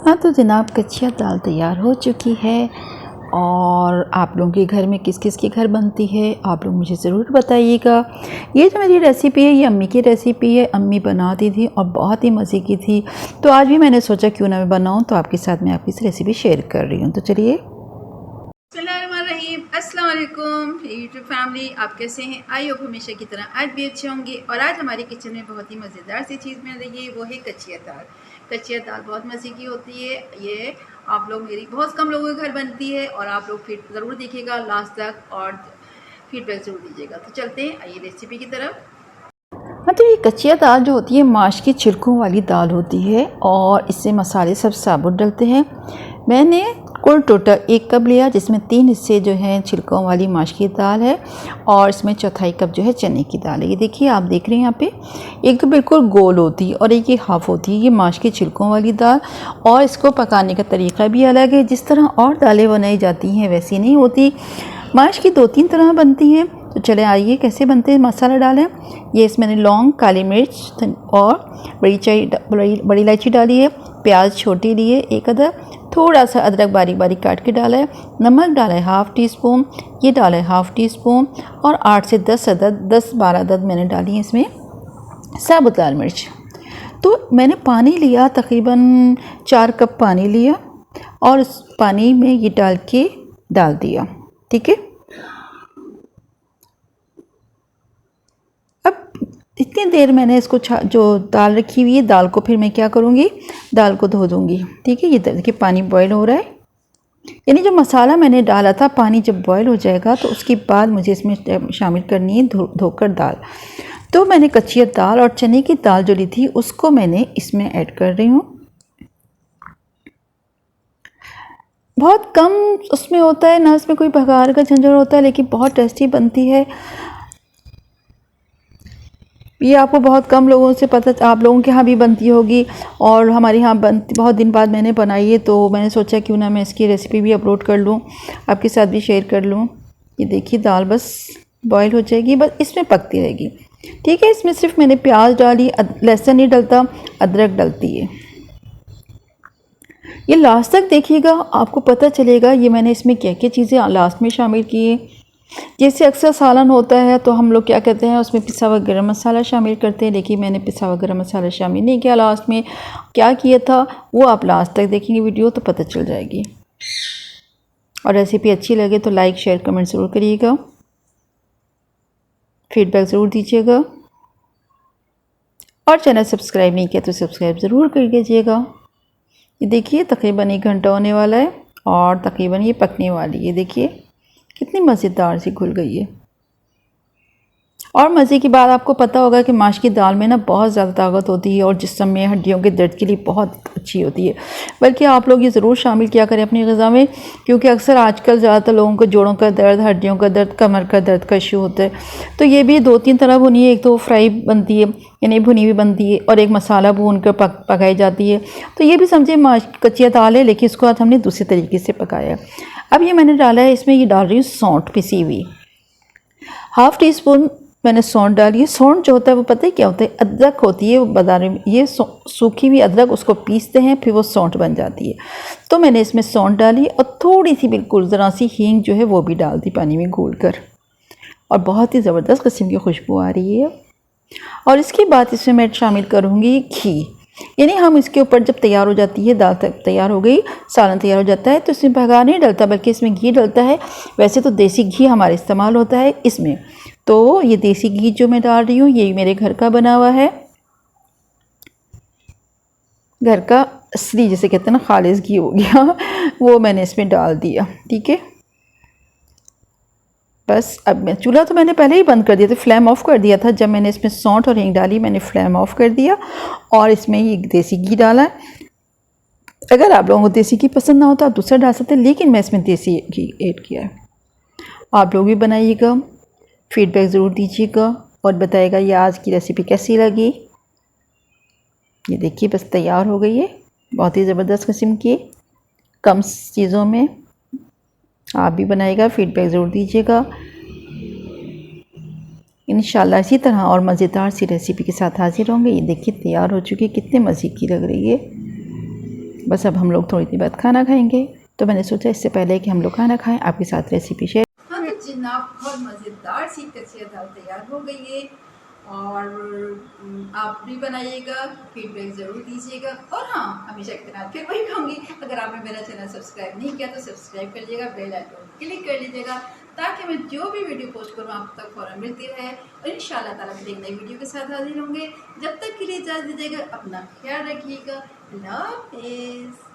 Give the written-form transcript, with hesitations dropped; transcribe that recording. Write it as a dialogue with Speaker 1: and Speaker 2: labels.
Speaker 1: हाँ तो जनाब कच्चिया दाल तैयार हो चुकी है। और आप लोगों के घर में किस किस के घर बनती है आप लोग मुझे ज़रूर बताइएगा। ये जो मेरी रेसिपी है ये अम्मी की रेसिपी है, अम्मी बनाती थी और बहुत ही मज़े की थी। तो आज भी मैंने सोचा क्यों ना मैं बनाऊँ, तो आपके साथ मैं आपकी इस रेसिपी शेयर कर रही हूँ। तो चलिए। अस्सलाम वालेकुम यूट्यूब फैमिली, आप कैसे हैं? आई होप हमेशा की तरह आज भी अच्छे होंगे। और आज हमारे किचन में बहुत ही मज़ेदार सी चीज़ बन रही है, वो है कच्चिया दाल। कच्चिया दाल बहुत मज़े की होती है। ये आप लोग मेरी बहुत कम लोगों के घर बनती है और आप लोग फिर ज़रूर देखिएगा लास्ट तक और फीडबैक ज़रूर दीजिएगा। तो चलते हैं आइए रेसिपी की तरफ। हाँ तो ये कच्चिया दाल जो होती है माश की छिलकों वाली दाल होती है और इससे मसाले सब साबुत डलते हैं। मैंने कुल टोटल 1 कप लिया, जिसमें 3 हिस्से जो हैं छिलकों वाली माश की दाल है और इसमें चौथाई कप जो है चने की दाल है। ये देखिए आप देख रहे हैं यहाँ पे, एक तो बिल्कुल गोल होती है और एक ये हाफ होती है, ये माश की छिलकों वाली दाल। और इसको पकाने का तरीका भी अलग है, जिस तरह और दालें बनाई जाती हैं वैसी नहीं होती। माश की 2-3 तरह बनती हैं। तो चले आइए कैसे बनते हैं। मसाला डालें, ये इसमें मैंने लौंग, काली मिर्च और बड़ी इलायची डाली है। प्याज छोटी लिए 1 अदद, थोड़ा सा अदरक बारीक बारीक काट के डाला है। नमक डाला है हाफ़ टी स्पून, ये डाला है हाफ़ टी स्पून और 8 से 10-12 अदद मैंने डाली हैं इसमें साबुत लाल मिर्च। तो मैंने पानी लिया, तकरीबन 4 कप पानी लिया और उस पानी में ये डाल दिया। ठीक है, इतनी देर मैंने इसको जो दाल रखी हुई है, दाल को फिर मैं क्या करूँगी, दाल को धो दूँगी। ठीक है, ये देखिए पानी बॉयल हो रहा है, यानी जो मसाला मैंने डाला था पानी जब बॉयल हो जाएगा तो उसके बाद मुझे इसमें शामिल करनी है धोकर दाल। तो मैंने कच्चिया दाल और चने की दाल जो ली थी उसको मैंने इसमें ऐड कर रही हूँ। बहुत कम उसमें होता है ना, इसमें कोई बघार का झंझट होता है, लेकिन बहुत टेस्टी बनती है। ये आपको बहुत कम लोगों से पता, आप लोगों के यहाँ भी बनती होगी और हमारे यहाँ बनती, बहुत दिन बाद मैंने बनाई है तो मैंने सोचा क्यों ना मैं इसकी रेसिपी भी अपलोड कर लूँ, आपके साथ भी शेयर कर लूँ। ये देखिए दाल बस बॉईल हो जाएगी, बस इसमें पकती रहेगी। ठीक है, इसमें सिर्फ मैंने प्याज डाली, लहसुन नहीं डलता, अदरक डलती है। ये लास्ट तक देखिएगा, आपको पता चलेगा ये मैंने इसमें क्या क्या चीज़ें लास्ट में शामिल की है। जैसे अक्सर सालन होता है तो हम लोग क्या कहते हैं उसमें पिसा हुआ गरम मसाला शामिल करते हैं, लेकिन मैंने पिसा हुआ गरम मसाला शामिल नहीं किया। लास्ट में क्या किया था वो आप लास्ट तक देखेंगे वीडियो तो पता चल जाएगी। और रेसिपी अच्छी लगे तो लाइक शेयर कमेंट ज़रूर करिएगा, फीडबैक ज़रूर दीजिएगा और चैनल सब्सक्राइब नहीं किया तो सब्सक्राइब ज़रूर कर लीजिएगा। ये देखिए तकरीबन 1 घंटा होने वाला है और तकरीबन ये पकने वाली है। देखिए कितनी मज़ेदार सी घुल गई है। और मज़े की बात, आपको पता होगा कि माश की दाल में ना बहुत ज़्यादा ताकत होती है और जिस्म में हड्डियों के दर्द के लिए बहुत अच्छी होती है। बल्कि आप लोग ये ज़रूर शामिल किया करें अपनी ग़िज़ा में, क्योंकि अक्सर आजकल ज़्यादातर लोगों को जोड़ों का दर्द, हड्डियों का दर्द, कमर का दर्द का इशू होता है। तो ये भी 2-3 तरह भुनी है, एक तो फ्राई बनती है यानी भुनी हुई बनती है और एक मसाला भून कर पकाई जाती है। तो ये भी समझे माश कच्चिया दाल है, लेकिन इसको आज हमने दूसरे तरीके से पकाया। अब ये मैंने डाला है, इसमें ये डाल रही हूँ सौंठ पिसी हुई, हाफ़ टी स्पून मैंने सौंठ डाली है। सौंठ जो होता है वो पता है क्या होता है, अदरक होती है वो बाज़ार में, ये सूखी हुई अदरक, उसको पीसते हैं फिर वो सौंठ बन जाती है। तो मैंने इसमें सौंठ डाली और थोड़ी सी बिल्कुल ज़रा सी हींग जो है वो भी डाल दी पानी में घोल कर, और बहुत ही ज़बरदस्त किस्म की खुशबू आ रही है। और इसके बाद इसमें मैं शामिल करूँगी घी, यानी हम इसके ऊपर जब तैयार हो जाती है दाल तैयार हो गई, सालन तैयार हो जाता है तो इसमें बघार नहीं डलता बल्कि इसमें घी डलता है। वैसे तो देसी घी हमारा इस्तेमाल होता है इसमें, तो ये देसी घी जो मैं डाल रही हूँ ये मेरे घर का बना हुआ है, घर का असली जिसे कहते हैं ना खालिस घी हो गया वो मैंने इसमें डाल दिया। ठीक है, बस अब मैं चूल्हा तो मैंने पहले ही बंद कर दिया था, फ्लेम ऑफ कर दिया था। जब मैंने इसमें सौंठ और हींग डाली मैंने फ्लेम ऑफ कर दिया और इसमें ये देसी घी डाला है। अगर आप लोगों को देसी घी पसंद ना हो तो आप दूसरा डाल सकते हैं, लेकिन मैं इसमें देसी घी ऐड किया है। आप लोग भी बनाइएगा, फीडबैक ज़रूर दीजिएगा और बताइएगा ये आज की रेसिपी कैसी लगी। ये देखिए बस तैयार हो गई है, बहुत ही ज़बरदस्त किस्म की, कम चीज़ों में। आप भी बनाइएगा, फीडबैक ज़रूर दीजिएगा। इंशाल्लाह इसी तरह और मज़ेदार सी रेसिपी के साथ हाजिर होंगे। ये देखिए तैयार हो चुकी है, कितने मज़े की लग रही है। बस अब हम लोग थोड़ी देर बाद खाना खाएंगे, तो मैंने सोचा इससे पहले कि हम लोग खाना खाएं आपके साथ रेसिपी शेयर। हाँ तो जनाब बहुत मज़ेदार सी कच्ची दाल तैयार हो गई है और आप भी बनाइएगा, फीडबैक ज़रूर दीजिएगा। और हाँ, हमेशा की तरह फिर वही कहूँगी, अगर आपने मेरा चैनल सब्सक्राइब नहीं किया तो सब्सक्राइब कर लीजिएगा, बेल आइकन क्लिक कर लीजिएगा ताकि मैं जो भी वीडियो पोस्ट करूँ आप तक फ़ौरन मिलती रहे। और इंशाल्लाह ताला फिर एक नई वीडियो के साथ हाजिर होंगे। जब तक के लिए इजाज़त दीजिएगा, अपना ख्याल रखिएगा। अल्लाह हाफ़िज़।